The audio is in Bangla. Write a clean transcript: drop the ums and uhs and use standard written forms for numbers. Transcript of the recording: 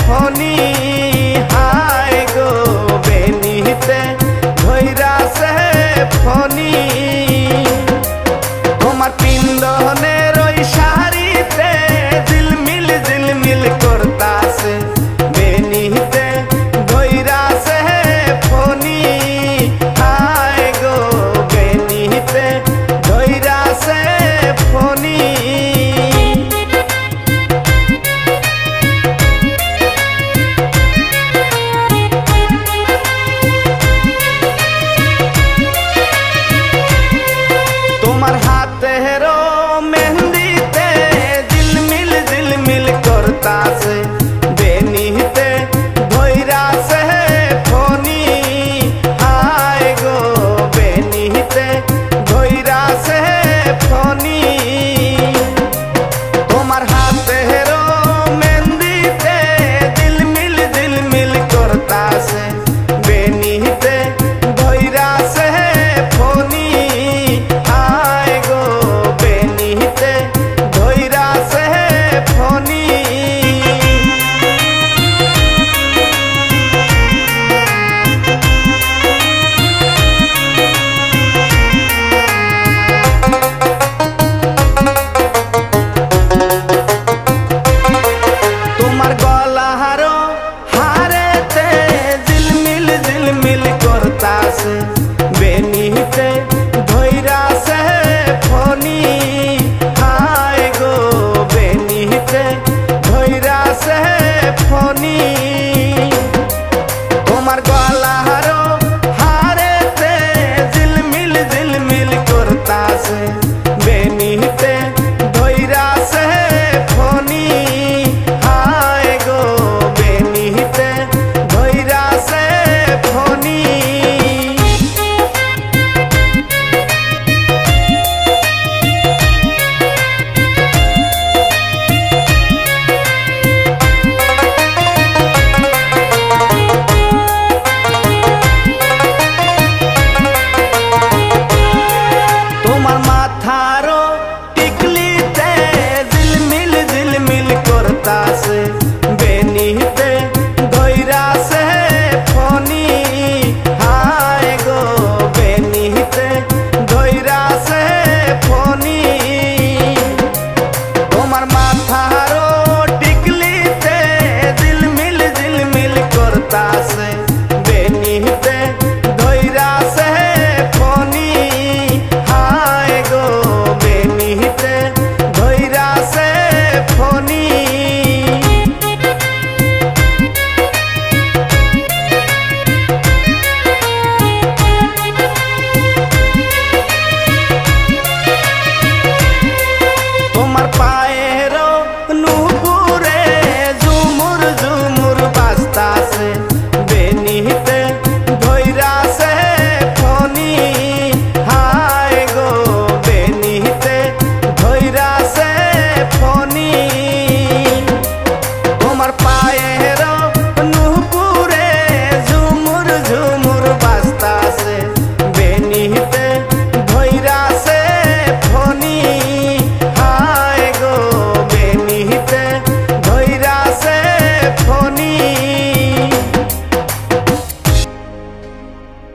ফনি হায় গো বেনিতে ধইরা সে ফনি তোমার পিন্দনের ওই শাড়িতে ঝিলমিল করতাছে বেনিতে ধইরা সে ফনি হায় গো বেনিতে ধইরা সে ফনি তোমার হাতেরও মেহেন্দিতে ঝিলমিল করতাছে বেনিতে ধইরা সে ফনি হায় গো বেনিতে ধইরা সে ফনি তোমার হাতেরও মেহেন্দিতে ঝিলমিল করতাছে বেনিতে ধইরা সে ফনি হায় গো বেনিতে ধইরা সে ফনি তোমার গলাহারও হারেতে ঝিলমিল করতাছে বেনিতে ধইরা সে ফনি হায় গো বেনিতে ধইরা সে ফনি তোমার গলাহারও হারেতে ঝিলমিল করতাছে বেনিতে ধইরা সে ফনি হায় গো বেনিতে ধইরা সে ফনি তোমার মাথারও টিকলিতে ঝিলমিল করতাছে বেনিতে ধইরা সে ফনি হায় গো বেনিতে ধইরা সে ফনি তোমার মাথারও টিকলিতে ঝিলমিল করতাছে বেনিতে ধইরা সে ফনি হায় গো বেনিতে ধইরা সে ফনি তোমার পা